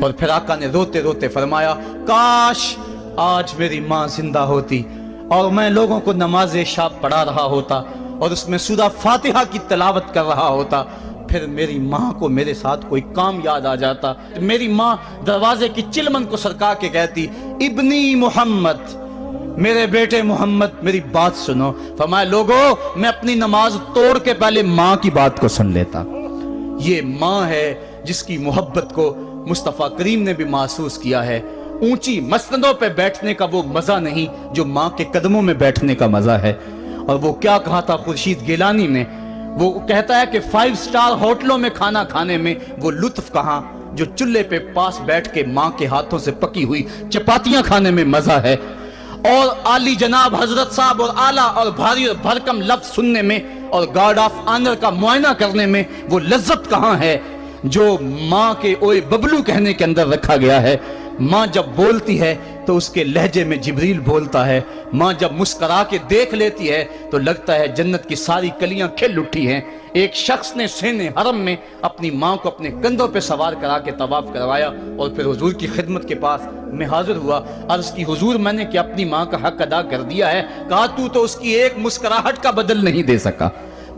اور پھر آقا نے روتے روتے فرمایا کاش آج میری ماں زندہ ہوتی اور میں لوگوں کو نماز شب پڑھا رہا ہوتا اور اس میں سورہ فاتحہ کی تلاوت کر رہا ہوتا، پھر میری ماں کو میرے ساتھ کوئی کام یاد آ جاتا، میری ماں دروازے کی چلمن کو سرکا کے کہتی ابنی محمد، میرے بیٹے محمد میری بات سنو۔ فرمایا لوگو میں اپنی نماز توڑ کے پہلے ماں کی بات کو سن لیتا۔ یہ ماں ہے جس کی محبت کو مصطفیٰ کریم نے بھی محسوس کیا ہے۔ اونچی مسندوں پہ بیٹھنے کا وہ مزہ نہیں جو ماں کے قدموں میں بیٹھنے کا مزہ ہے۔ اور وہ کیا کہا تھا خورشید گیلانی نے، وہ کہتا ہے کہ 5 اسٹار ہوٹلوں میں کھانا کھانے میں وہ لطف کہاں جو چولہے پہ پاس بیٹھ کے ماں کے ہاتھوں سے پکی ہوئی چپاتیاں کھانے میں مزہ ہے، اور عالی جناب حضرت صاحب اور اعلیٰ اور بھاری اور بھرکم لفظ سننے میں اور گارڈ آف آنر کا معائنہ کرنے میں وہ لذت کہاں ہے جو ماں کے اوئے ببلو کہنے کے اندر رکھا گیا ہے۔ ماں جب بولتی ہے تو اس کے لہجے میں جبریل بولتا ہے، ماں جب مسکرا کے دیکھ لیتی ہے تو لگتا ہے جنت کی ساری کلیاں کھل اٹھی ہیں۔ ایک شخص نے سین حرم میں اپنی ماں کو اپنے کندھوں پہ سوار کرا کے طواف کروایا اور پھر حضور کی خدمت کے پاس میں حاضر ہوا، عرض کی حضور میں نے کہ اپنی ماں کا حق ادا کر دیا ہے، کہا تو اس کی ایک مسکراہٹ کا بدل نہیں دے سکا۔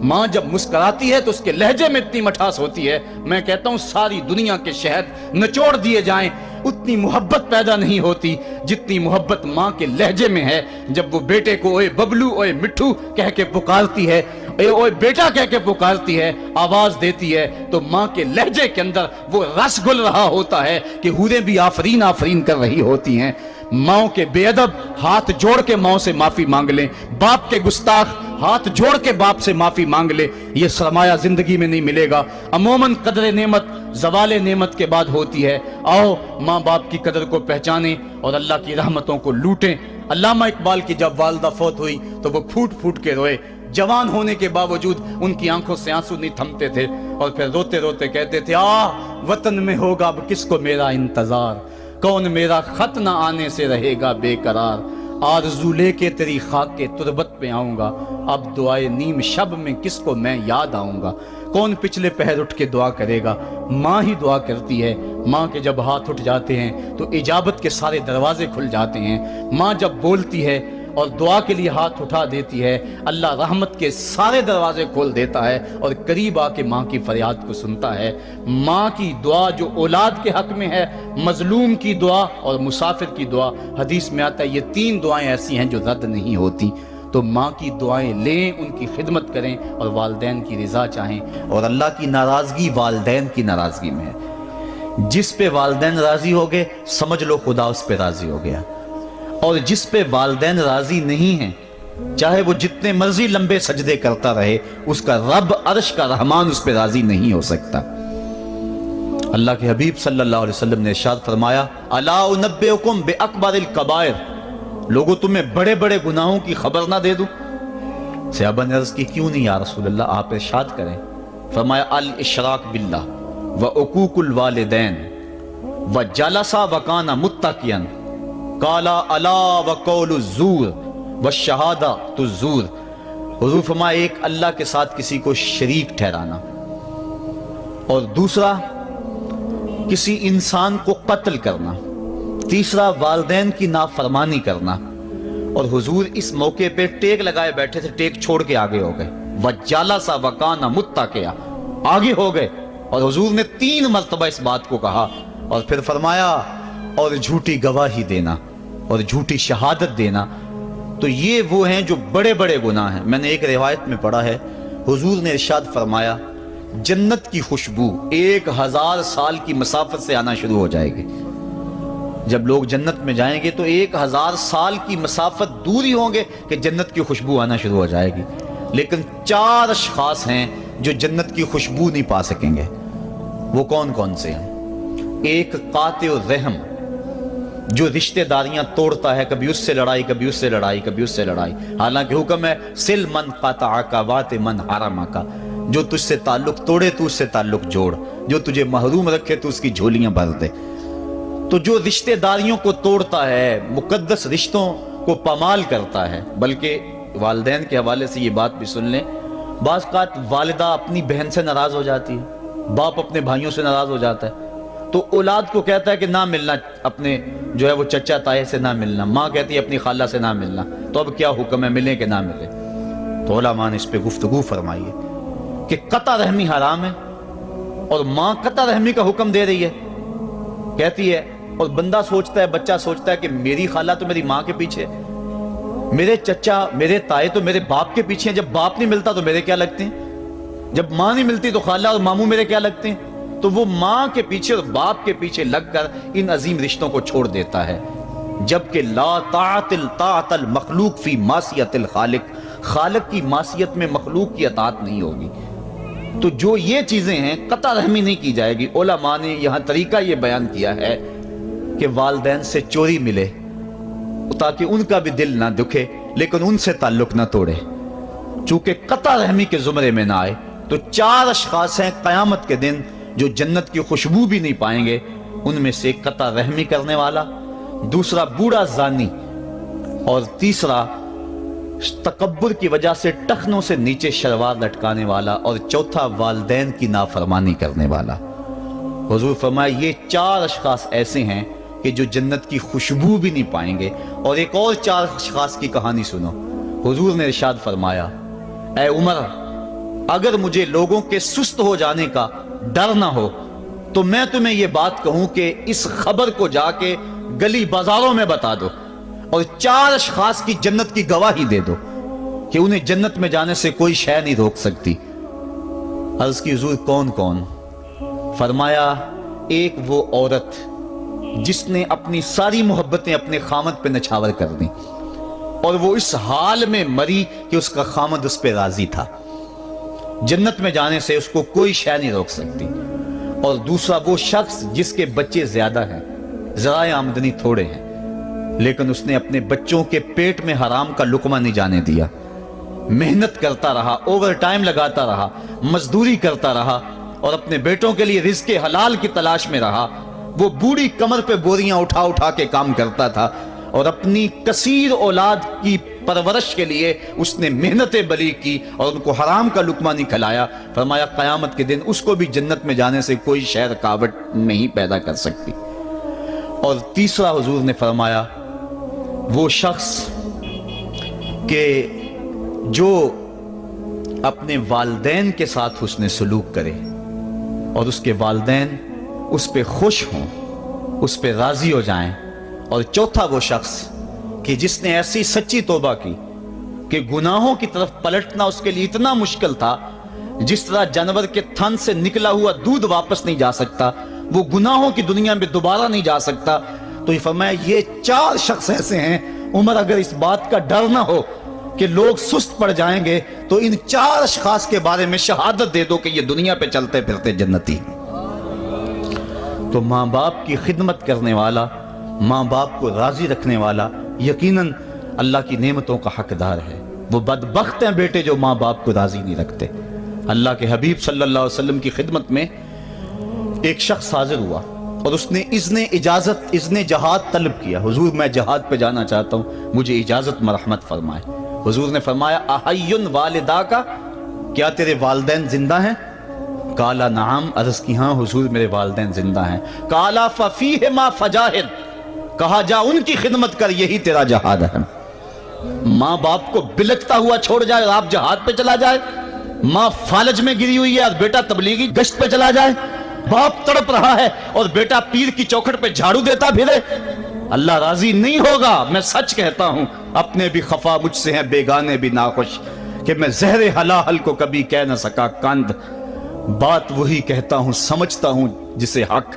ماں جب مسکراتی ہے تو اس کے لہجے میں اتنی مٹھاس ہوتی ہے، میں کہتا ہوں ساری دنیا کے شہد نچوڑ دیے جائیں اتنی محبت پیدا نہیں ہوتی جتنی محبت ماں کے لہجے میں ہے۔ جب وہ بیٹے کو اوے ببلو اوے مٹھو کہہ کے پکارتی ہے، اوے بیٹا کہہ کے پکارتی ہے، آواز دیتی ہے، تو ماں کے لہجے کے اندر وہ رس گل رہا ہوتا ہے کہ حوریں بھی آفرین آفرین کر رہی ہوتی ہیں۔ ماں کے بے ادب ہاتھ جوڑ کے ماں سے معافی مانگ لیں، باپ کے گستاخ ہاتھ جوڑ کے باپ سے معافی مانگ لے، یہ سرمایہ زندگی میں نہیں ملے گا۔ عموماً قدر نعمت زوال نعمت کے بعد ہوتی ہے۔ آؤ ماں باپ کی قدر کو پہچانیں اور اللہ کی رحمتوں کو لوٹیں۔ علامہ اقبال کی جب والدہ فوت ہوئی تو وہ پھوٹ پھوٹ کے روئے، جوان ہونے کے باوجود ان کی آنکھوں سے آنسو نہیں تھمتے تھے، اور پھر روتے روتے کہتے تھے وطن میں ہوگا اب کس کو میرا انتظار، کون میرا خط نہ آنے سے رہے گا بے قرار، آرزو لے کے تیری خاک کے تربت پہ آؤں گا، اب دعائے نیم شب میں کس کو میں یاد آؤں گا، کون پچھلے پہر اٹھ کے دعا کرے گا، ماں ہی دعا کرتی ہے۔ ماں کے جب ہاتھ اٹھ جاتے ہیں تو اجابت کے سارے دروازے کھل جاتے ہیں۔ ماں جب بولتی ہے اور دعا کے لیے ہاتھ اٹھا دیتی ہے، اللہ رحمت کے سارے دروازے کھول دیتا ہے اور قریب آ کے ماں کی فریاد کو سنتا ہے۔ ماں کی دعا جو اولاد کے حق میں ہے، مظلوم کی دعا اور مسافر کی دعا، حدیث میں آتا ہے یہ 3 دعائیں ایسی ہیں جو رد نہیں ہوتی۔ تو ماں کی دعائیں لیں، ان کی خدمت کریں اور والدین کی رضا چاہیں، اور اللہ کی ناراضگی والدین کی ناراضگی میں ہے۔ جس پہ والدین راضی ہو گئے سمجھ لو خدا اس پہ راضی ہو گیا، اور جس پہ والدین راضی نہیں ہیں چاہے وہ جتنے مرضی لمبے سجدے کرتا رہے، اس کا رب عرش کا رحمان اس پہ راضی نہیں ہو سکتا۔ اللہ کے حبیب صلی اللہ علیہ وسلم نے ارشاد فرمایا الا انبئکم باکبر الکبائر، لوگو تمہیں بڑے بڑے گناہوں کی خبر نہ دے دوں؟ صحابہ نے عرض کی کیوں نہیں یا رسول اللہ، آپ ارشاد کریں۔ فرمایا الاشراک باللہ وعقوق الوالدین وجلس وکان متکئا قال الا وقول الزور والشہادۃ الزور۔ حضور فرمایا ایک اللہ کے ساتھ کسی کو شریک ٹھہرانا، اور دوسرا کسی انسان کو قتل کرنا، تیسرا والدین کی نافرمانی کرنا۔ اور حضور اس موقع پہ ٹیک لگائے بیٹھے تھے، ٹیک چھوڑ کے آگے ہو گئے، وَجَلَسَ وَكَانَ مُتَّكِئًا، آگے ہو گئے، اور حضور نے 3 مرتبہ اس بات کو کہا، اور پھر فرمایا اور جھوٹی گواہی دینا اور جھوٹی شہادت دینا۔ تو یہ وہ ہیں جو بڑے بڑے گناہ ہیں۔ میں نے ایک روایت میں پڑھا ہے حضور نے ارشاد فرمایا جنت کی خوشبو 1000 سال کی مسافت سے آنا شروع ہو جائے گی۔ جب لوگ جنت میں جائیں گے تو 1000 سال کی مسافت دور ہی ہوں گے کہ جنت کی خوشبو آنا شروع ہو جائے گی، لیکن 4 اشخاص ہیں جو جنت کی خوشبو نہیں پا سکیں گے۔ وہ کون کون سے ہیں؟ ایک قاطع الرحم، جو رشتہ داریاں توڑتا ہے، کبھی اس سے لڑائی، کبھی اس سے لڑائی، کبھی اس سے لڑائی، حالانکہ حکم ہے سل من قطعک وات من حرمک، جو تجھ سے تعلق توڑے تو اس سے تعلق جوڑ، جو تجھے محروم رکھے تو اس کی جھولیاں بھر دے۔ تو جو رشتہ داریوں کو توڑتا ہے، مقدس رشتوں کو پامال کرتا ہے، بلکہ والدین کے حوالے سے یہ بات بھی سن لیں، بعض اوقات والدہ اپنی بہن سے ناراض ہو جاتی ہے، باپ اپنے بھائیوں سے ناراض ہو جاتا ہے، تو اولاد کو کہتا ہے کہ نہ ملنا، اپنے جو ہے وہ چچا تائے سے نہ ملنا، ماں کہتی ہے اپنی خالہ سے نہ ملنا، تو اب کیا حکم ہے، ملیں کہ نہ ملیں؟ تو علماء نے اس پہ گفتگو فرمائی ہے کہ قطع رحمی حرام ہے، اور ماں قطع رحمی کا حکم دے رہی ہے، کہتی ہے، اور بندہ سوچتا ہے، بچہ سوچتا ہے کہ میری خالہ تو میری ماں کے پیچھے، میرے چچا میرے تائے تو میرے باپ کے پیچھے ہیں، جب باپ نہیں ملتا تو میرے کیا لگتے ہیں، جب ماں نہیں ملتی تو خالہ اور ماموں میرے کیا لگتے ہیں؟ تو وہ ماں کے پیچھے اور باپ کے پیچھے لگ کر ان عظیم رشتوں کو چھوڑ دیتا ہے، جبکہ لا طاعت المخلوق فی معصیت الخالق، خالق کی معصیت میں مخلوق کی اطاعت نہیں ہوگی۔ تو جو یہ چیزیں ہیں قطع رحمی نہیں کی جائے گی۔ علماء نے یہاں طریقہ یہ بیان کیا ہے کہ والدین سے چوری ملے تاکہ ان کا بھی دل نہ دکھے لیکن ان سے تعلق نہ توڑے، چونکہ قطع رحمی کے زمرے میں نہ آئے۔ تو 4 اشخاص ہیں قیامت کے دن جو جنت کی خوشبو بھی نہیں پائیں گے، ان میں سے قطع رحمی کرنے والا، دوسرا بوڑھا زانی، اور تیسرا تکبر کی وجہ سے ٹخنوں سے نیچے شلوار لٹکانے والا، اور چوتھا والدین کی نافرمانی کرنے والا۔ حضور فرمایا یہ 4 اشخاص ایسے ہیں کہ جو جنت کی خوشبو بھی نہیں پائیں گے۔ اور ایک اور 4 اشخاص کی کہانی سنو۔ حضور نے ارشاد فرمایا، اے عمر، اگر مجھے لوگوں کے سست ہو جانے کا ڈر نہ ہو تو میں تمہیں یہ بات کہوں کہ اس خبر کو جا کے گلی بازاروں میں بتا دو اور 4 اشخاص کی جنت کی گواہی دے دو کہ انہیں جنت میں جانے سے کوئی شے نہیں روک سکتی۔ عرض کی حضور کون کون؟ فرمایا ایک وہ عورت جس نے اپنی ساری محبتیں اپنے خامد پہ نچھاور کر دیں اور وہ اس حال میں مری کہ اس کا خامد اس پہ راضی تھا، جنت میں جانے سے اس کو کوئی شے نہیں روک سکتی۔ اور دوسرا وہ شخص جس کے بچے زیادہ ہیں، ذرائع آمدنی تھوڑے ہیں، لیکن اس نے اپنے بچوں کے پیٹ میں حرام کا لقمہ نہیں جانے دیا، محنت کرتا رہا، اوور ٹائم لگاتا رہا، مزدوری کرتا رہا اور اپنے بیٹوں کے لیے رزق حلال کی تلاش میں رہا۔ وہ بوڑھی کمر پہ بوریاں اٹھا اٹھا کے کام کرتا تھا اور اپنی کثیر اولاد کی پرورش کے لیے اس نے محنتیں بلی کی اور ان کو حرام کا لقمہ نہیں کھلایا۔ فرمایا قیامت کے دن اس کو بھی جنت میں جانے سے کوئی شے رکاوٹ نہیں پیدا کر سکتی۔ اور تیسرا حضور نے فرمایا وہ شخص کہ جو اپنے والدین کے ساتھ حسن سلوک کرے اور اس کے والدین اس پہ خوش ہوں، اس پہ راضی ہو جائیں۔ اور چوتھا وہ شخص کہ جس نے ایسی سچی توبہ کی کہ گناہوں کی طرف پلٹنا اس کے لیے اتنا مشکل تھا، جس طرح جانور کے تھن سے نکلا ہوا دودھ واپس نہیں جا سکتا، وہ گناہوں کی دنیا میں دوبارہ نہیں جا سکتا۔ تو یہ فرمایا یہ 4 شخص ایسے ہیں عمر، اگر اس بات کا ڈر نہ ہو کہ لوگ سست پڑ جائیں گے تو ان 4 اشخاص کے بارے میں شہادت دے دو کہ یہ دنیا پہ چلتے پھرتے جنتی۔ تو ماں باپ کی خدمت کرنے والا، ماں باپ کو راضی رکھنے والا یقیناً اللہ کی نعمتوں کا حقدار ہے۔ وہ بدبخت ہیں بیٹے جو ماں باپ کو راضی نہیں رکھتے۔ اللہ کے حبیب صلی اللہ علیہ وسلم کی خدمت میں ایک شخص حاضر ہوا اور اس نے اذن جہاد طلب کیا، حضور میں جہاد پہ جانا چاہتا ہوں، مجھے اجازت مرحمت فرمائے۔ حضور نے فرمایا احیٌ والدا کا، کیا تیرے والدین زندہ ہیں؟ قال نعم، عرض کی ہاں حضور میرے والدین زندہ ہیں۔ قال ففیہما فجاہد، کہا جا ان کی خدمت کر، یہی تیرا جہاد ہے۔ ماں باپ کو بلکتا ہوا چھوڑ جائے اور آپ جہاد پہ چلا جائے، ماں فالج میں گری ہوئی ہے اور بیٹا تبلیغی گشت پہ چلا جائے، باپ تڑپ رہا ہے اور بیٹا پیر کی چوکھٹ پہ جھاڑو دیتا پھرے، اللہ راضی نہیں ہوگا۔ میں سچ کہتا ہوں، اپنے بھی خفا مجھ سے ہیں، بیگانے بھی ناخوش، کہ میں زہر حلاحل کو کبھی کہہ نہ سکا کند، بات وہی کہتا ہوں سمجھتا ہوں جسے حق،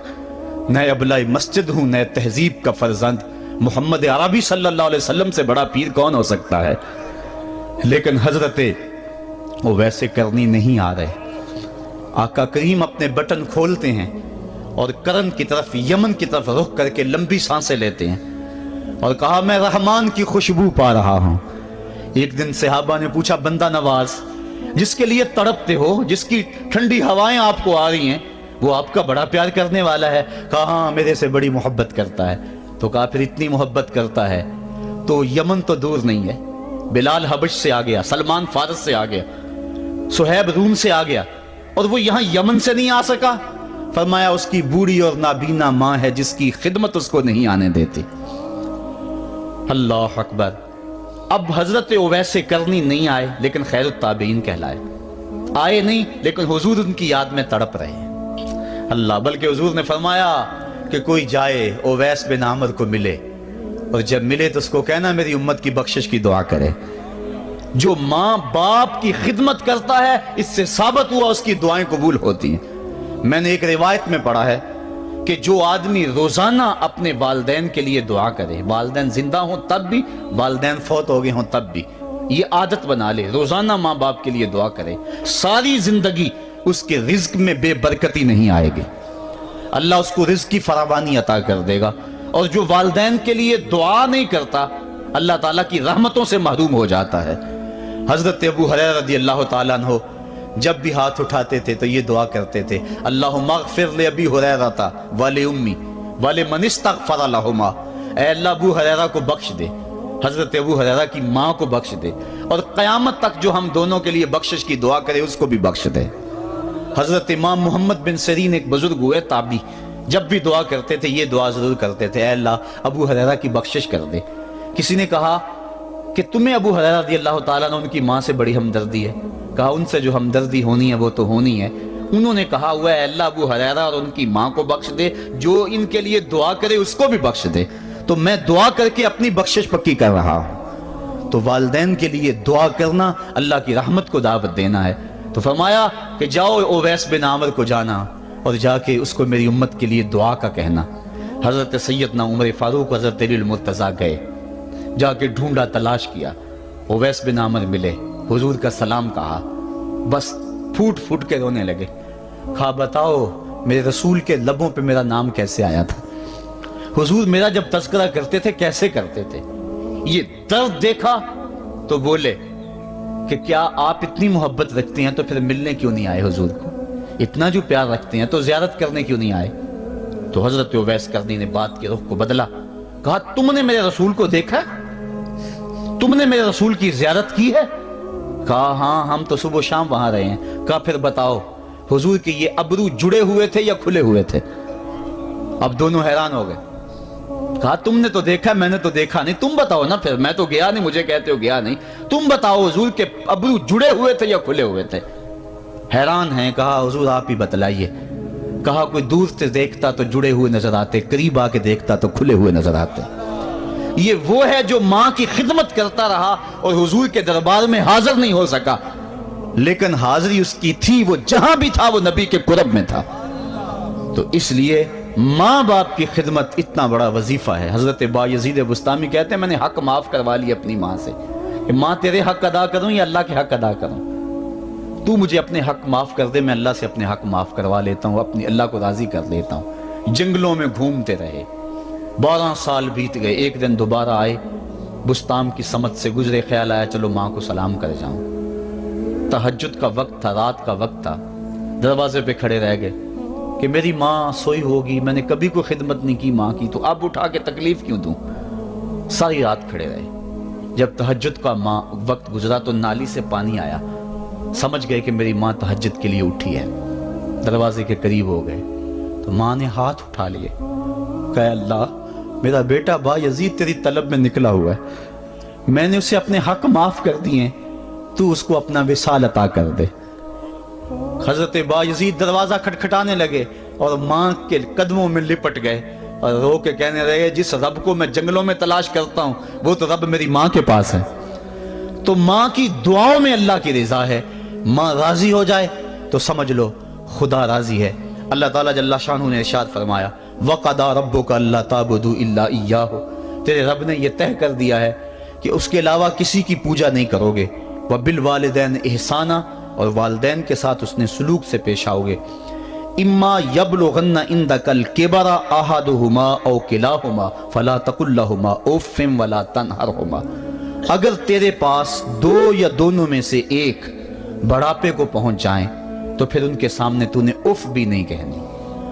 نئے ابلائی مسجد ہوں، نئے تہذیب کا فرزند، محمد عربی صلی اللہ علیہ وسلم سے بڑا پیر کون ہو سکتا ہے؟ لیکن حضرت وہ ویسے کرنی نہیں آ رہے۔ آقا کریم اپنے بٹن کھولتے ہیں اور کرن کی طرف، یمن کی طرف رخ کر کے لمبی سانسیں لیتے ہیں اور کہا میں رحمان کی خوشبو پا رہا ہوں۔ ایک دن صحابہ نے پوچھا بندہ نواز جس کے لیے تڑپتے ہو، جس کی ٹھنڈی ہوائیں آپ کو آ رہی ہیں، وہ آپ کا بڑا پیار کرنے والا ہے؟ کہا ہاں میرے سے بڑی محبت کرتا ہے۔ تو کہا پھر اتنی محبت کرتا ہے تو یمن تو دور نہیں ہے، بلال حبش سے آ گیا، سلمان فارس سے آ گیا، سہیب روم سے آ گیا، اور وہ یہاں یمن سے نہیں آ سکا؟ فرمایا اس کی بوڑھی اور نابینا ماں ہے جس کی خدمت اس کو نہیں آنے دیتی۔ اللہ اکبر۔ اب حضرت اویس کرنی نہیں آئے لیکن خیر التابعین کہلائے، آئے نہیں لیکن حضور ان کی یاد میں تڑپ رہے ہیں۔ اللہ، بلکہ حضور نے فرمایا کہ کوئی جائے اویس بن عامر کو ملے، اور جب ملے تو اس کو کہنا میری امت کی بخشش کی دعا کرے۔ جو ماں باپ کی خدمت کرتا ہے اس سے ثابت ہوا اس کی دعائیں قبول ہوتی ہیں۔ میں نے ایک روایت میں پڑھا ہے کہ جو آدمی روزانہ اپنے والدین کے لیے دعا کرے، والدین زندہ ہوں تب بھی، والدین فوت ہو گئے ہوں تب بھی، یہ عادت بنا لے، روزانہ ماں باپ کے لیے دعا کرے، ساری زندگی اس کے رزق میں بے برکتی نہیں آئے گی، اللہ اس کو رزق کی فراوانی عطا کر دے گا۔ اور جو والدین کے لیے دعا نہیں کرتا اللہ تعالیٰ کی رحمتوں سے محروم ہو جاتا ہے۔ حضرت ابو ہریرہ رضی اللہ تعالیٰ عنہ جب بھی ہاتھ اٹھاتے تھے تو یہ دعا کرتے تھے، اللہم اغفر لابی ہریرہ ولأمی ولمن استغفر لہما، اے اللہ ابو ہریرہ کو بخش دے، حضرت ابو ہریرہ کی ماں کو بخش دے، اور قیامت تک جو ہم دونوں کے لیے بخشش کی دعا کرے اس کو بھی بخش دے۔ حضرت امام محمد بن سیرین ایک بزرگ ہوئے تابعی، جب بھی دعا کرتے تھے یہ دعا ضرور کرتے تھے، اے اللہ ابو ہریرہ کی بخشش کر دے۔ کسی نے کہا کہ تمہیں ابو ہریرہ رضی اللہ تعالیٰ عنہ ان کی ماں سے بڑی ہمدردی ہے؟ کہا ان سے جو ہمدردی ہونی ہے وہ تو ہونی ہے۔ انہوں نے کہا ہوا ہے اللہ ابو ہریرہ اور ان کی ماں کو بخش دے، جو ان کے لیے دعا کرے اس کو بھی بخش دے، تو میں دعا کر کے اپنی بخشش پکی کر رہا ہوں۔ تو والدین کے لیے دعا کرنا اللہ کی رحمت کو دعوت دینا ہے۔ تو فرمایا کہ جاؤ اویس بن عامر کو جانا اور جا کے اس کو میری امت کے لیے دعا کا کہنا۔ حضرت سیدنا عمر فاروق حضرت علی المرتضیٰ گئے، جا کے ڈھونڈا، تلاش کیا، اویس بن عامر ملے، حضور کا سلام کہا، بس پھوٹ پھوٹ کے رونے لگے۔ کہا بتاؤ میرے رسول کے لبوں پہ میرا نام کیسے آیا تھا؟ حضور میرا جب تذکرہ کرتے تھے کیسے کرتے تھے؟ یہ درد دیکھا تو بولے کہ کیا آپ اتنی محبت رکھتے ہیں تو پھر ملنے کیوں نہیں آئے حضور کو؟ اتنا جو پیار رکھتے ہیں تو زیارت کرنے کیوں نہیں آئے؟ تو حضرت اویس کرنی نے بات کے رخ کو بدلا، کہا تم نے میرے رسول کو دیکھا؟ تم نے میرے رسول کی زیارت کی ہے؟ کہا ہاں ہم تو صبح و شام وہاں رہے ہیں۔ کہا پھر بتاؤ حضور کے یہ ابرو جڑے ہوئے تھے یا کھلے ہوئے تھے؟ اب دونوں حیران ہو گئے۔ کہا تم نے تو دیکھا، میں نے تو دیکھا نہیں، تم بتاؤ نا، پھر میں تو گیا نہیں، مجھے کہتے ہو گیا نہیں، تم بتاؤ حضور کے ابرو جڑے ہوئے تھے یا کھلے ہوئے تھے؟ حیران ہیں۔ کہا حضور آپ ہی بتلائیے۔ کہا کوئی دور سے دیکھتا تو جڑے ہوئے نظر آتے، قریب آ کے دیکھتا تو کھلے ہوئے نظر آتے۔ یہ وہ ہے جو ماں کی خدمت کرتا رہا اور حضور کے دربار میں حاضر نہیں ہو سکا، لیکن حاضری اس کی تھی، وہ جہاں بھی تھا وہ نبی کے قرب میں تھا۔ تو اس لیے ماں باپ کی خدمت اتنا بڑا وظیفہ ہے۔ حضرت بایزید بستامی کہتے ہیں میں نے حق معاف کروا لی اپنی ماں سے، کہ ماں تیرے حق ادا کروں یا اللہ کے حق ادا کروں؟ تو مجھے اپنے حق معاف کر دے، میں اللہ سے اپنے حق معاف کروا لیتا ہوں، اپنی اللہ کو راضی کر لیتا ہوں۔ جنگلوں میں گھومتے رہے، 12 سال بیت گئے، ایک دن دوبارہ آئے، بستام کی سمت سے گزرے، خیال آیا چلو ماں کو سلام کر جاؤں۔ تہجد کا وقت تھا، رات کا وقت تھا، دروازے پہ کھڑے رہ گئے کہ میری ماں سوئی ہوگی، میں نے کبھی کوئی خدمت نہیں کی ماں کی، تو اب اٹھا کے تکلیف کیوں دوں؟ ساری رات کھڑے رہے۔ جب تہجد کا وقت گزرا تو نالی سے پانی آیا، سمجھ گئے کہ میری ماں تہجد کے لیے اٹھی ہے، دروازے کے قریب ہو گئے تو ماں نے ہاتھ اٹھا لیے، کہ اللہ میرا بیٹا بایزید تیری طلب میں نکلا ہوا ہے، میں نے اسے اپنے حق معاف کر دیے، تو اس کو اپنا وصال عطا کر دے۔ حضرت بایزید دروازہ کھٹکھٹانے لگے اور ماں کے قدموں میں لپٹ گئے اور رو کے کہنے لگے جس رب کو میں جنگلوں میں تلاش کرتا ہوں وہ تو رب میری ماں کے پاس ہے۔ تو ماں کی دعاؤں میں اللہ کی رضا ہے، ماں راضی ہو جائے تو سمجھ لو خدا راضی ہے۔ اللہ تعالیٰ جل شانہ نے ارشاد فرمایا وَقَضَىٰ رَبُّكَ أَلَّا تَعْبُدُوا إِلَّا إِيَّاهُ، تیرے رب نے یہ طے کر دیا ہے کہ اس کے علاوہ کسی کی پوجا نہیں کرو گے، وَبِالْوَالِدَيْنِ إِحْسَانًا، اور والدین کے ساتھ اس نے سلوک سے پیش آؤ گے، اِمَّا يَبْلُغَنَّ عِندَكَ الْكِبَرَ أَحَدُهُمَا أَوْ كِلَاهُمَا فَلَا تَقُل لَّهُمَا أُفٍّ وَلَا تَنْهَرْهُمَا، اگر تیرے پاس دو یا دونوں میں سے ایک بڑھاپے کو پہنچ جائیں تو پھر ان کے سامنے تو نے اف بھی نہیں کہنی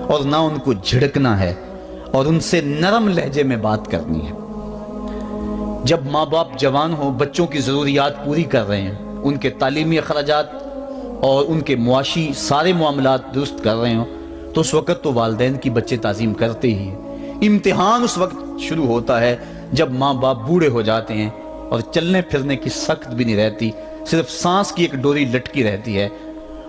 اور نہ ان کو جھڑکنا ہے اور ان سے نرم لہجے میں بات کرنی ہے۔ جب ماں باپ جوان ہوں، بچوں کی ضروریات پوری کر رہے ہیں، ان کے تعلیمی اخراجات اور ان کے معاشی سارے معاملات درست کر رہے ہوں، تو اس وقت تو والدین کی بچے تعظیم کرتے ہی ہیں۔ امتحان اس وقت شروع ہوتا ہے جب ماں باپ بوڑھے ہو جاتے ہیں اور چلنے پھرنے کی سخت بھی نہیں رہتی، صرف سانس کی ایک ڈوری لٹکی رہتی ہے،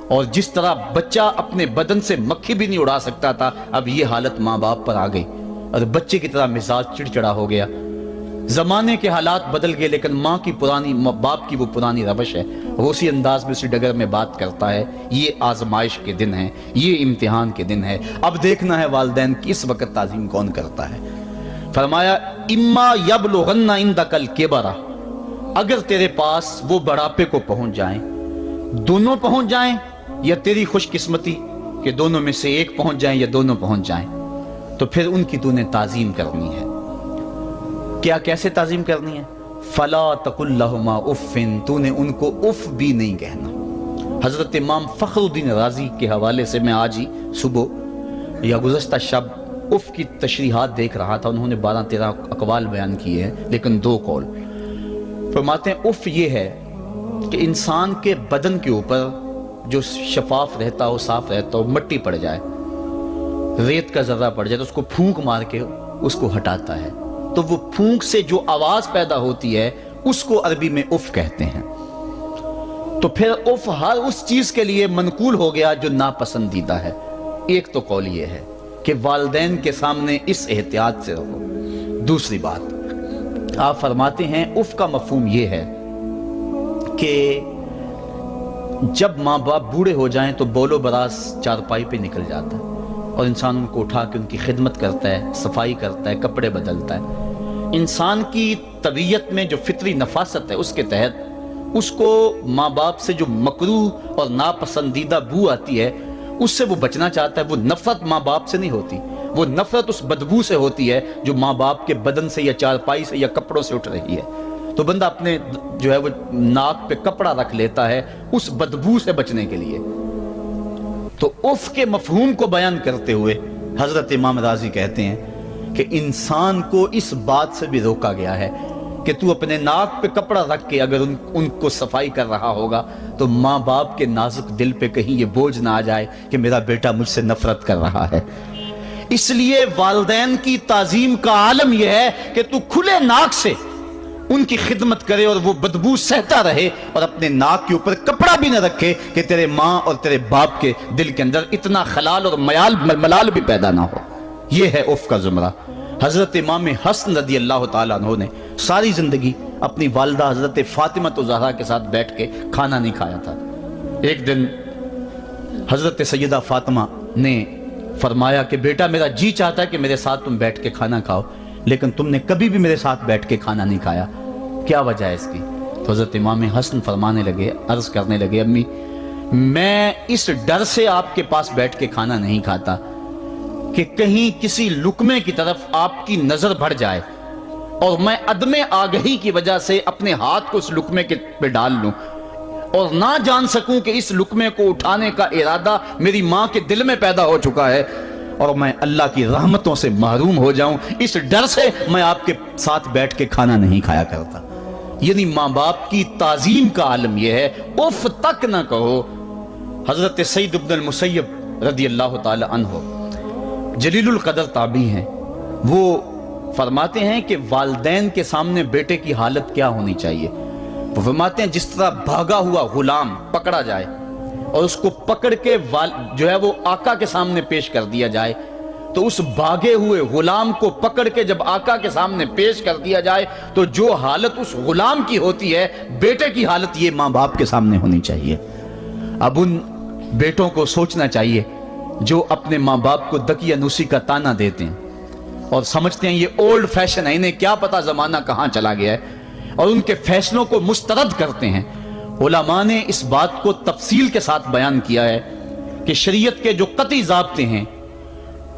اور جس طرح بچہ اپنے بدن سے مکھی بھی نہیں اڑا سکتا تھا، اب یہ حالت ماں باپ پر آ گئی اور بچے کی طرح مزاج چڑچڑا ہو گیا۔ زمانے کے حالات بدل گئے، لیکن ماں باپ کی وہ پرانی روش ہے، وہ اسی انداز میں اسی ڈگر میں بات کرتا ہے۔ یہ آزمائش کے دن ہیں، یہ امتحان کے دن ہے، اب دیکھنا ہے والدین کی اس وقت تعظیم کون کرتا ہے۔ فرمایا اما یبلغن عندک الکبر، اگر تیرے پاس وہ بڑھاپے کو پہنچ جائیں، دونوں پہنچ جائیں، یا تیری خوش قسمتی کہ دونوں میں سے ایک پہنچ جائیں یا دونوں پہنچ جائیں، تو پھر ان کی تو نے تعظیم کرنی ہے۔ کیا کیسے تعظیم کرنی ہے؟ فلا تقل لہما اف، تو نے ان کو اف بھی نہیں کہنا۔ حضرت امام فخر الدین رازی کے حوالے سے میں آج ہی صبح یا گزشتہ شب اف کی تشریحات دیکھ رہا تھا، انہوں نے 12-13 اقوال بیان کیے ہیں، لیکن 2 قول فرماتے ہیں۔ اف یہ ہے کہ انسان کے بدن کے اوپر جو شفاف رہتا ہو، صاف رہتا ہو، مٹی پڑ جائے، ریت کا ذرہ پڑ جائے تو اس کو پھونک مار کے اس کو ہٹاتا ہے، تو وہ پھونک سے جو آواز پیدا ہوتی ہے اس کو عربی میں اف کہتے ہیں۔ تو پھر اف ہر اس چیز کے لیے منقول ہو گیا جو ناپسندیدہ ہے۔ ایک تو قول یہ ہے کہ والدین کے سامنے اس احتیاط سے رہو۔ دوسری بات آپ فرماتے ہیں اف کا مفہوم یہ ہے کہ جب ماں باپ بوڑھے ہو جائیں تو بول و براز چارپائی پہ نکل جاتا ہے اور انسان ان کو اٹھا کے ان کی خدمت کرتا ہے، صفائی کرتا ہے، کپڑے بدلتا ہے۔ انسان کی طبیعت میں جو فطری نفاست ہے اس کے تحت اس کو ماں باپ سے جو مکروہ اور ناپسندیدہ بو آتی ہے اس سے وہ بچنا چاہتا ہے۔ وہ نفرت ماں باپ سے نہیں ہوتی، وہ نفرت اس بدبو سے ہوتی ہے جو ماں باپ کے بدن سے یا چارپائی سے یا کپڑوں سے اٹھ رہی ہے۔ تو بندہ اپنے جو ہے وہ ناک پہ کپڑا رکھ لیتا ہے اس بدبو سے بچنے کے لیے۔ تو اف کے مفہوم کو بیان کرتے ہوئے حضرت امام رازی کہتے ہیں کہ انسان کو اس بات سے بھی روکا گیا ہے کہ تو اپنے ناک پہ کپڑا رکھ کے اگر ان کو صفائی کر رہا ہوگا تو ماں باپ کے نازک دل پہ کہیں یہ بوجھ نہ آ جائے کہ میرا بیٹا مجھ سے نفرت کر رہا ہے۔ اس لیے والدین کی تعظیم کا عالم یہ ہے کہ تو کھلے ناک سے ان کی خدمت کرے اور وہ بدبو سہتا رہے اور اپنے ناک کے اوپر کپڑا بھی نہ رکھے کہ تیرے ماں اور تیرے باپ کے دل کے اندر اتنا خلال اور ملال بھی پیدا نہ ہو۔ یہ ہے اف کا زمرہ۔ حضرت امام حسن رضی اللہ تعالیٰ عنہ نے ساری زندگی اپنی والدہ حضرت فاطمہ زہرا کے ساتھ بیٹھ کے کھانا نہیں کھایا تھا۔ ایک دن حضرت سیدہ فاطمہ نے فرمایا کہ بیٹا میرا جی چاہتا ہے کہ میرے ساتھ تم بیٹھ کے کھانا کھاؤ، لیکن تم نے کبھی بھی میرے ساتھ بیٹھ کے کھانا نہیں کھایا، کیا وجہ ہے اس کی؟ تو حضرت امام حسن فرمانے لگے، عرض کرنے لگے امی میں اس ڈر سے آپ کے پاس بیٹھ کے کھانا نہیں کھاتا کہ کہیں کسی لقمے کی طرف آپ کی نظر بڑھ جائے اور میں عدم آگہی کی وجہ سے اپنے ہاتھ کو اس لقمے پہ ڈال لوں اور نہ جان سکوں کہ اس لقمے کو اٹھانے کا ارادہ میری ماں کے دل میں پیدا ہو چکا ہے اور میں اللہ کی رحمتوں سے محروم ہو جاؤں، اس ڈر سے میں آپ کے ساتھ بیٹھ کے کھانا نہیں کھایا کرتا۔ یعنی ماں باپ کی تعظیم کا عالم یہ ہے، اف تک نہ کہو۔ حضرت سعید بن المسیب رضی اللہ تعالی عنہ جلیل القدر تابعی ہیں، وہ فرماتے ہیں کہ والدین کے سامنے بیٹے کی حالت کیا ہونی چاہیے۔ وہ فرماتے ہیں جس طرح بھاگا ہوا غلام پکڑا جائے اور اس کو پکڑ کے جو ہے وہ آقا کے سامنے پیش کر دیا جائے، تو اس بھاگے ہوئے غلام کو پکڑ کے جب آقا کے سامنے پیش کر دیا جائے تو جو حالت اس غلام کی ہوتی ہے بیٹے کی حالت یہ ماں باپ کے سامنے ہونی چاہیے۔ اب ان بیٹوں کو سوچنا چاہیے جو اپنے ماں باپ کو دقیانوسی کا تانا دیتے ہیں اور سمجھتے ہیں یہ اولڈ فیشن ہے، انہیں کیا پتا زمانہ کہاں چلا گیا ہے، اور ان کے فیصلوں کو مسترد کرتے ہیں۔ علماء نے اس بات کو تفصیل کے ساتھ بیان کیا ہے کہ شریعت کے جو قطعی ضابطے ہیں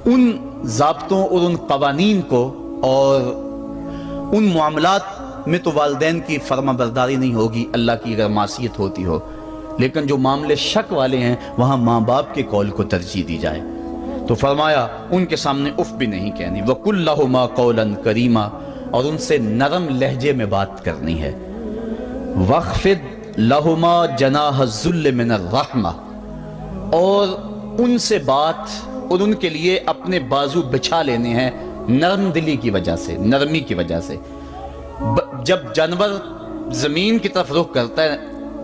ان ضابطوں اور ان قوانین کو اور ان معاملات میں تو والدین کی فرما برداری نہیں ہوگی اللہ کی اگر معصیت ہوتی ہو، لیکن جو معاملے شک والے ہیں وہاں ماں باپ کے قول کو ترجیح دی جائے۔ تو فرمایا ان کے سامنے اف بھی نہیں کہنی، وَقُلْ لَهُمَا قَوْلًا كَرِيمًا، اور ان سے نرم لہجے میں بات کرنی ہے۔ وَاخْفِضْ لَهُمَا جَنَاحَ الذُّلِّ مِنَ الرَّحْمَةِ، اور ان سے بات اور ان کے لیے اپنے بازو بچھا لینے ہیں نرم دلی کی وجہ سے، نرمی کی وجہ سے۔ جب جانور زمین کی طرف رخ کرتا ہے،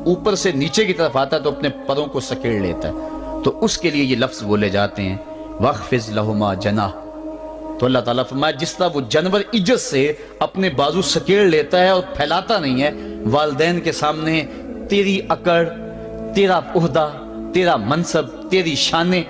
اوپر سے نیچے کی طرف آتا ہے تو اپنے پروں کو سکیڑ لیتا ہے، تو اس کے لیے یہ لفظ بولے جاتے ہیں وَخْفِضْ لَهُمَا جَنَاحَ۔ تو اللہ تعالیٰ فرمایا جس طرح وہ جانور عزت سے اپنے بازو سکیڑ لیتا ہے اور پھیلاتا نہیں ہے، والدین کے سامنے تیری اکڑ، تیرا عہدہ، تیرا منصب، تیری شانیں،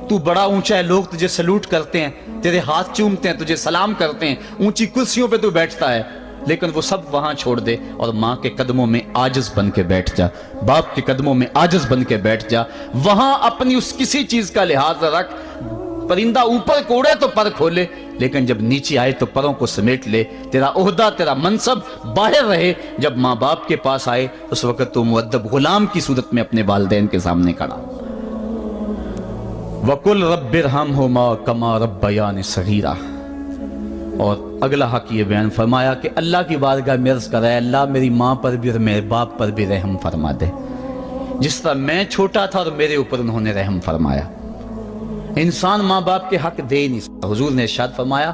تو بڑا اونچا ہے، لوگ تجھے سلوٹ کرتے ہیں، تیرے ہاتھ چومتے ہیں، تجھے سلام کرتے ہیں، اونچی کرسیوں پہ تو بیٹھتا ہے، لیکن وہ سب وہاں چھوڑ دے اور ماں کے قدموں میں عاجز بن کے بیٹھ جا، باپ کے قدموں میں عاجز بن کے بیٹھ جا، وہاں اپنی اس کسی چیز کا لحاظ رکھ۔ پرندہ اوپر کوڑے تو پر کھولے، لیکن جب نیچے آئے تو پروں کو سمیٹ لے، تیرا عہدہ، تیرا منصب باہر رہے۔ جب ماں باپ کے پاس آئے اس وقت تو مؤدب غلام کی صورت میں اپنے والدین کے سامنے کھڑا۔ وَقُلْ رَبِّ ارْحَمْهُمَا كَمَا رَبَّيَانِ صَغِيرًا۔ اور اگلا حق یہ بیان فرمایا کہ اللہ کی بارگاہ میں عرض کر رہا ہے اللہ میری ماں پر بھی اور میرے باپ پر بھی رحم فرما دے، جس طرح میں چھوٹا تھا اور میرے اوپر انہوں نے رحم فرمایا۔ انسان ماں باپ کے حق دے ہی نہیں سکتا۔ حضور نے ارشاد فرمایا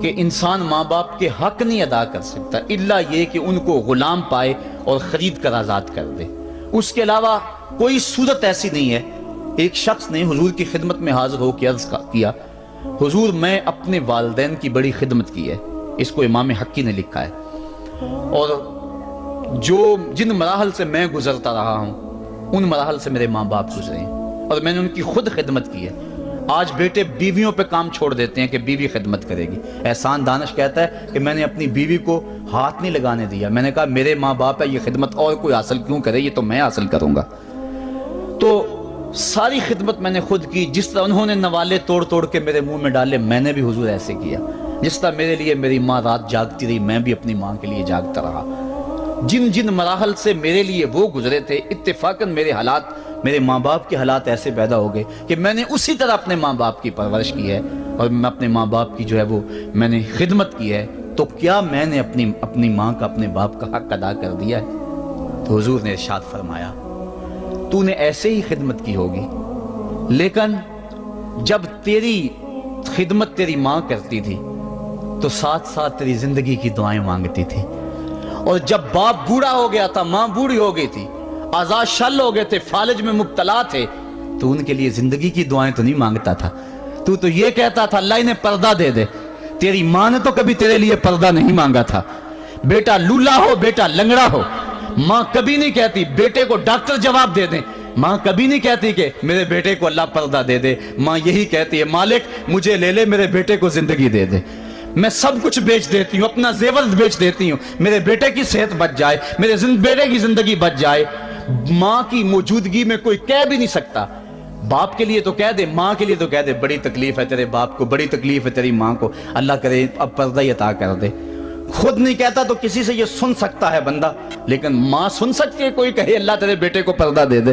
کہ انسان ماں باپ کے حق نہیں ادا کر سکتا الا یہ کہ ان کو غلام پائے اور خرید کر آزاد کر دے، اس کے علاوہ کوئی صورت ایسی نہیں ہے۔ ایک شخص نے حضور کی خدمت میں حاضر ہو کے عرض کیا حضور میں اپنے والدین کی بڑی خدمت کی ہے، اس کو امام حقی نے لکھا ہے، اور جن مراحل سے میں گزرتا رہا ہوں ان مراحل سے میرے ماں باپ گزرے ہیں اور میں نے ان کی خود خدمت کی ہے۔ آج بیٹے بیویوں پہ کام چھوڑ دیتے ہیں کہ بیوی خدمت کرے گی۔ احسان دانش کہتا ہے کہ میں نے اپنی بیوی کو ہاتھ نہیں لگانے دیا، میں نے کہا میرے ماں باپ ہے، یہ خدمت اور کوئی حاصل کیوں کرے، یہ تو میں حاصل کروں گا۔ تو ساری خدمت میں نے خود کی، جس طرح انہوں نے نوالے توڑ توڑ کے میرے منہ میں ڈالے میں نے بھی حضور ایسے کیا، جس طرح میرے لیے میری ماں رات جاگتی رہی میں بھی اپنی ماں کے لیے جاگتا رہا۔ جن جن مراحل سے میرے لیے وہ گزرے تھے اتفاقاً میرے حالات، میرے ماں باپ کے حالات ایسے پیدا ہو گئے کہ میں نے اسی طرح اپنے ماں باپ کی پرورش کی ہے اور میں اپنے ماں باپ کی جو ہے وہ میں نے خدمت کی ہے۔ تو کیا میں نے اپنی ماں کا اپنے باپ کا حق ادا کر دیا ہے؟ تو حضور نے ارشاد فرمایا تو نے ایسے ہی خدمت کی ہوگی، لیکن جب تیری خدمت تیری ماں کرتی تھی تو ساتھ ساتھ تیری زندگی کی دعائیں مانگتی تھی، اور جب باپ بوڑھا ہو گیا تھا، ماں بوڑھی ہو گئی تھی، آزاد شل ہو گئے تھے، فالج میں مبتلا تھے، تو ان کے لیے زندگی کی دعائیں تو نہیں مانگتا تھا، تو یہ کہتا تھا اللہ انہیں پردہ دے دے۔ تیری ماں نے تو کبھی تیرے لیے پردہ نہیں مانگا تھا، بیٹا لولا ہو بیٹا لنگڑا ہو، ماں کبھی نہیں کہتی بیٹے کو ڈاکٹر جواب دے دیں، ماں کبھی نہیں کہتی کہ میرے بیٹے کو اللہ پردہ دے دے، ماں یہی کہتی ہے مالک مجھے لے لے، میرے بیٹے کو زندگی دے دے، میں سب کچھ بیچ دیتی ہوں، اپنا زیور بیچ دیتی ہوں، میرے بیٹے کی صحت بچ جائے، میرے بیٹے کی زندگی بچ جائے۔ ماں کی موجودگی میں کوئی کہہ بھی نہیں سکتا، باپ کے لیے تو کہہ دے، ماں کے لیے تو کہہ دے بڑی تکلیف ہے تیرے باپ کو، بڑی تکلیف ہے تیری ماں کو، اللہ کرے اب پردہ ہی عطا کر دے۔ خود نہیں کہتا تو کسی سے یہ سن سکتا ہے بندہ، لیکن ماں سن سکتی ہے کوئی کہے اللہ تیرے بیٹے کو پردہ دے دے؟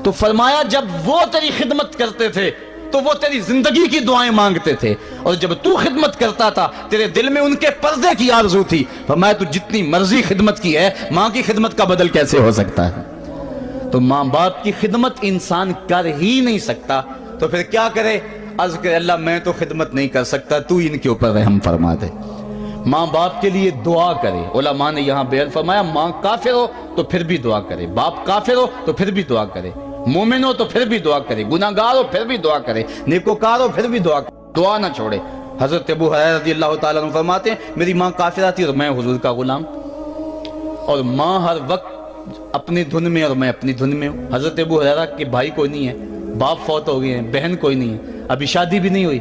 تو فرمایا جب وہ تیری خدمت کرتے تھے تو وہ تیری زندگی کی دعائیں مانگتے تھے، اور جب تو خدمت کرتا تھا تیرے دل میں ان کے پردے کی آرزو تھی۔ فرمایا تو جتنی مرضی خدمت کی ہے، ماں کی خدمت کا بدل کیسے ہو سکتا ہے؟ تو ماں باپ کی خدمت انسان کر ہی نہیں سکتا، تو پھر کیا کرے؟ عرض کرے اللہ میں تو خدمت نہیں کر سکتا، تو ان کے اوپر رحم فرما دے۔ ماں باپ کے لیے دعا کرے۔ علماء نے یہاں بیان فرمایا ماں کافر ہو تو پھر بھی دعا کرے، باپ کافر ہو تو پھر بھی دعا کرے، مومن ہو تو پھر بھی دعا کرے، گناہگار ہو پھر بھی دعا کرے، نیکوکار ہو پھر بھی دعا کرے، دعا نہ چھوڑے۔ حضرت ابو ہریرہ رضی اللہ تعالیٰ عنہ فرماتے ہیں میری ماں کافرہ تھی اور میں حضور کا غلام، اور ماں ہر وقت اپنی دھن میں اور میں اپنی دھن میں ہوں۔ حضرت ابو ہریرہ کے بھائی کوئی نہیں ہے، باپ فوت ہو گئے ہیں، بہن کوئی نہیں ہے، ابھی شادی بھی نہیں ہوئی،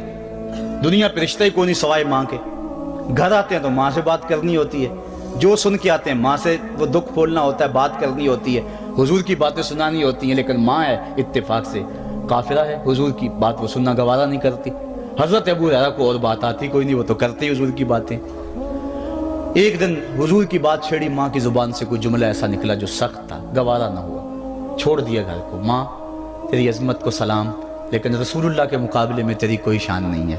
دنیا پہ رشتہ ہی کوئی نہیں سوائے ماں کے، گھر آتے ہیں تو ماں سے بات کرنی ہوتی ہے، جو سن کے آتے ہیں ماں سے وہ دکھ کھولنا ہوتا ہے، بات کرنی ہوتی ہے، حضور کی باتیں سنانی ہوتی ہیں، لیکن ماں ہے اتفاق سے کافرہ ہے، حضور کی بات وہ سننا گوارا نہیں کرتی۔ حضرت ابو ہریرہ کو اور بات آتی کوئی نہیں، وہ تو کرتے ہی حضور کی باتیں۔ ایک دن حضور کی بات چھیڑی، ماں کی زبان سے کوئی جملہ ایسا نکلا جو سخت تھا، گوارا نہ ہوا، چھوڑ دیا گھر کو۔ ماں تیری عظمت کو سلام، لیکن رسول اللہ کے مقابلے میں تیری کوئی شان نہیں ہے۔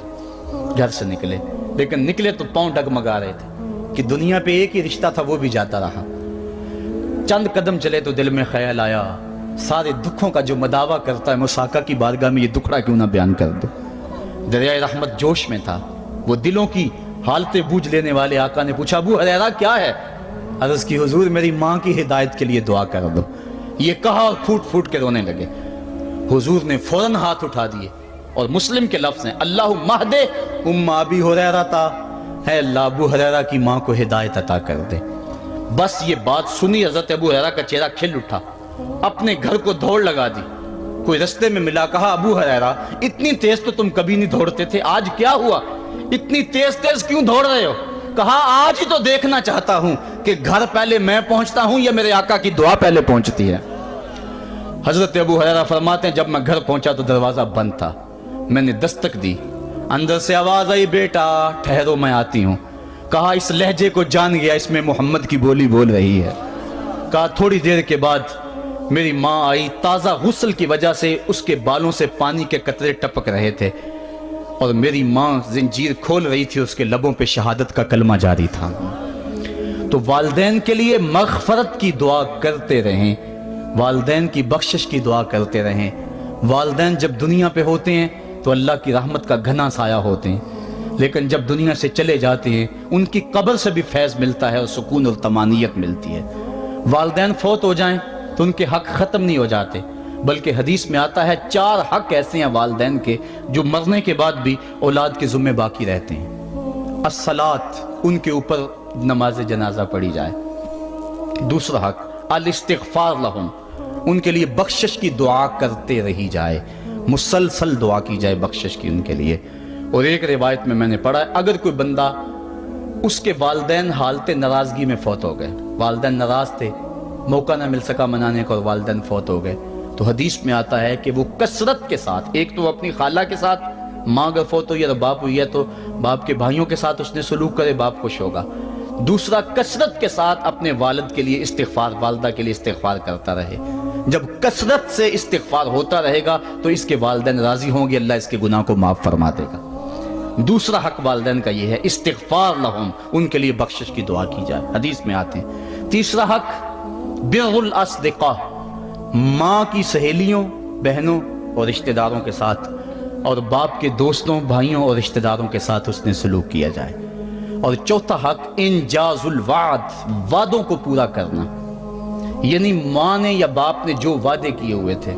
گھر سے نکلے، لیکن نکلے تو پاؤں ڈگمگا رہے تھے کہ دنیا پہ ایک ہی رشتہ تھا وہ بھی جاتا رہا۔ چند قدم چلے تو دل میں خیال آیا سارے دکھوں کا جو مداوع کرتا ہے مساقہ کی بارگاہ میں یہ دکھڑا کیوں نہ بیان کر دو۔ دریائے رحمت جوش میں تھا، وہ دلوں کی حالتیں بوجھ لینے والے آقا نے پوچھا ابو ہریرہ کیا ہے؟ عرض کی حضور میری ماں کی ہدایت کے لیے دعا کر دو۔ یہ کہا اور پھوٹ پھوٹ کے رونے لگے۔ حضور نے فوراً ہاتھ اٹھا دیے اور مسلم کے لفظ ہیں اللہم اہد ام ابی ہریرہ، اے اللہ ابو ہریرہ کی ماں کو ہدایت عطا کر دے۔ بس یہ بات سنی حضرت ابو ہریرہ کا چہرہ کھل اٹھا، اپنے گھر کو دوڑ لگا دی۔ کوئی رستے میں ملا، کہا ابو ہریرہ اتنی تیز تو تم کبھی نہیں دوڑتے تھے، آج کیا ہوا؟ اتنی تیز تیز کیوں دوڑ رہے ہو؟ کہا آج ہی تو دیکھنا چاہتا ہوں کہ گھر پہلے میں پہنچتا ہوں یا میرے آقا کی دعا پہلے پہنچتی ہے۔ حضرت ابو ہریرہ فرماتے ہیں جب میں گھر پہنچا تو دروازہ بند تھا، میں نے دستک دی، اندر سے آواز آئی بیٹا ٹھہرو میں آتی ہوں۔ کہا اس لہجے کو جان گیا، اس میں محمد کی بولی بول رہی ہے۔ کہا تھوڑی دیر کے بعد میری ماں آئی، تازہ غسل کی وجہ سے اس کے بالوں سے پانی کے قطرے ٹپک رہے تھے اور میری ماں زنجیر کھول رہی تھی، اس کے لبوں پہ شہادت کا کلمہ جاری تھا۔ تو والدین کے لیے مغفرت کی دعا کرتے رہیں، والدین کی بخشش کی دعا کرتے رہیں۔ والدین جب دنیا پہ ہوتے ہیں تو اللہ کی رحمت کا گھنا سایہ ہوتے ہیں، لیکن جب دنیا سے چلے جاتے ہیں ان کی قبر سے بھی فیض ملتا ہے اور سکون اور طمانینت ملتی ہے۔ والدین فوت ہو جائیں تو ان کے حق ختم نہیں ہو جاتے، بلکہ حدیث میں آتا ہے 4 حق ایسے ہیں والدین کے جو مرنے کے بعد بھی اولاد کے ذمہ باقی رہتے ہیں۔ الصلاۃ، ان کے اوپر نماز جنازہ پڑھی جائے۔ دوسرا حق الاستغفار لہم، ان کے لیے بخشش کی دعا کرتے رہی جائے، مسلسل دعا کی جائے بخشش کی ان کے لیے۔ اور ایک روایت میں نے پڑھا ہے اگر کوئی بندہ اس کے والدین حالت ناراضگی میں فوت ہو گئے، والدین ناراض تھے، موقع نہ مل سکا منانے کا اور والدین فوت ہو گئے، تو حدیث میں آتا ہے کہ وہ کثرت کے ساتھ، ایک تو اپنی خالہ کے ساتھ، ماں اگر فوت ہوئی ہے تو باپ ہوئی ہے تو باپ کے بھائیوں کے ساتھ اس نے سلوک کرے، باپ خوش ہوگا۔ دوسرا کثرت کے ساتھ اپنے والد کے لیے استغفار، والدہ کے لیے استغفار کرتا رہے۔ جب کثرت سے استغفار ہوتا رہے گا تو اس کے والدین راضی ہوں گے، اللہ اس کے گناہ کو معاف فرما دے گا۔ دوسرا حق والدین کا یہ ہے استغفار لہم، ان کے لیے بخشش کی دعا کی جائے، حدیث میں آتے ہیں۔ تیسرا حق بر الاصدقاء، ماں کی سہیلیوں، بہنوں اور رشتہ داروں کے ساتھ، اور باپ کے دوستوں، بھائیوں اور رشتہ داروں کے ساتھ اس نے سلوک کیا جائے۔ اور چوتھا حق انجاز الوعد، وعدوں کو پورا کرنا، یعنی ماں نے یا باپ نے جو وعدے کیے ہوئے تھے،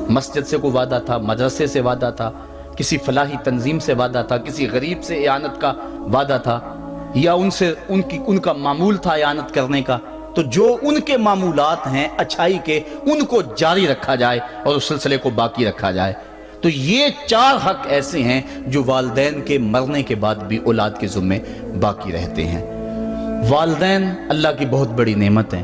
مسجد سے کوئی وعدہ تھا، مدرسے سے وعدہ تھا، کسی فلاحی تنظیم سے وعدہ تھا، کسی غریب سے اعانت کا وعدہ تھا، یا ان کا معمول تھا اعانت کرنے کا، تو جو ان کے معمولات ہیں اچھائی کے ان کو جاری رکھا جائے اور اس سلسلے کو باقی رکھا جائے۔ تو یہ 4 حق ایسے ہیں جو والدین کے مرنے کے بعد بھی اولاد کے ذمے باقی رہتے ہیں۔ والدین اللہ کی بہت بڑی نعمت ہیں،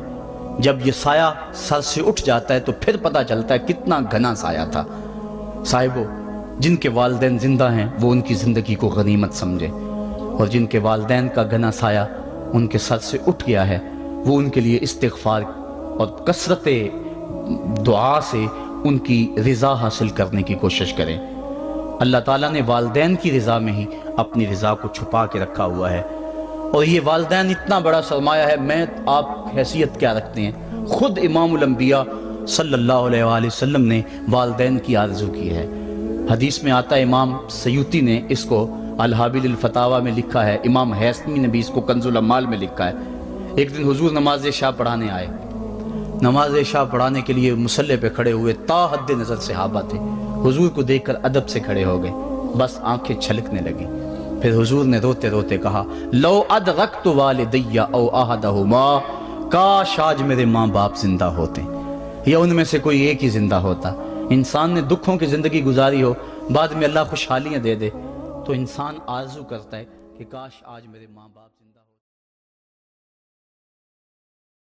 جب یہ سایہ سر سے اٹھ جاتا ہے تو پھر پتہ چلتا ہے کتنا گھنا سایہ تھا۔ صاحبو، جن کے والدین زندہ ہیں وہ ان کی زندگی کو غنیمت سمجھے، اور جن کے والدین کا گھنا سایہ ان کے سر سے اٹھ گیا ہے وہ ان کے لیے استغفار اور کثرت دعا سے ان کی رضا حاصل کرنے کی کوشش کریں۔ اللہ تعالیٰ نے والدین کی رضا میں ہی اپنی رضا کو چھپا کے رکھا ہوا ہے، اور یہ والدین اتنا بڑا سرمایہ ہے۔ میں آپ حیثیت کیا رکھتے ہیں؟ خود امام الانبیاء صلی اللہ علیہ وآلہ وسلم نے والدین کی آرزو کی ہے۔ حدیث میں آتا ہے، امام سیوطی نے اس کو الحابل الفتاوی میں لکھا ہے، امام حیثمی نے بھی اس کو کنز الاموال میں لکھا ہے۔ ایک دن حضور نماز عشاء پڑھانے آئے، نماز عشاء پڑھانے کے لیے مصلی پہ کھڑے ہوئے، تا حد نظر صحابہ تھے، حضور کو دیکھ کر ادب سے کھڑے ہو گئے، بس آنکھیں چھلکنے لگی۔ پھر حضور نے روتے روتے کہا لو ادرکت والدی او احدہما، کاش آج میرے ماں باپ زندہ ہوتے یا ان میں سے کوئی ایک ہی زندہ ہوتا۔ انسان نے دکھوں کی زندگی گزاری ہو، بعد میں اللہ خوشحالیاں دے دے، تو انسان آرزو کرتا ہے کہ کاش آج میرے ماں باپ زندہ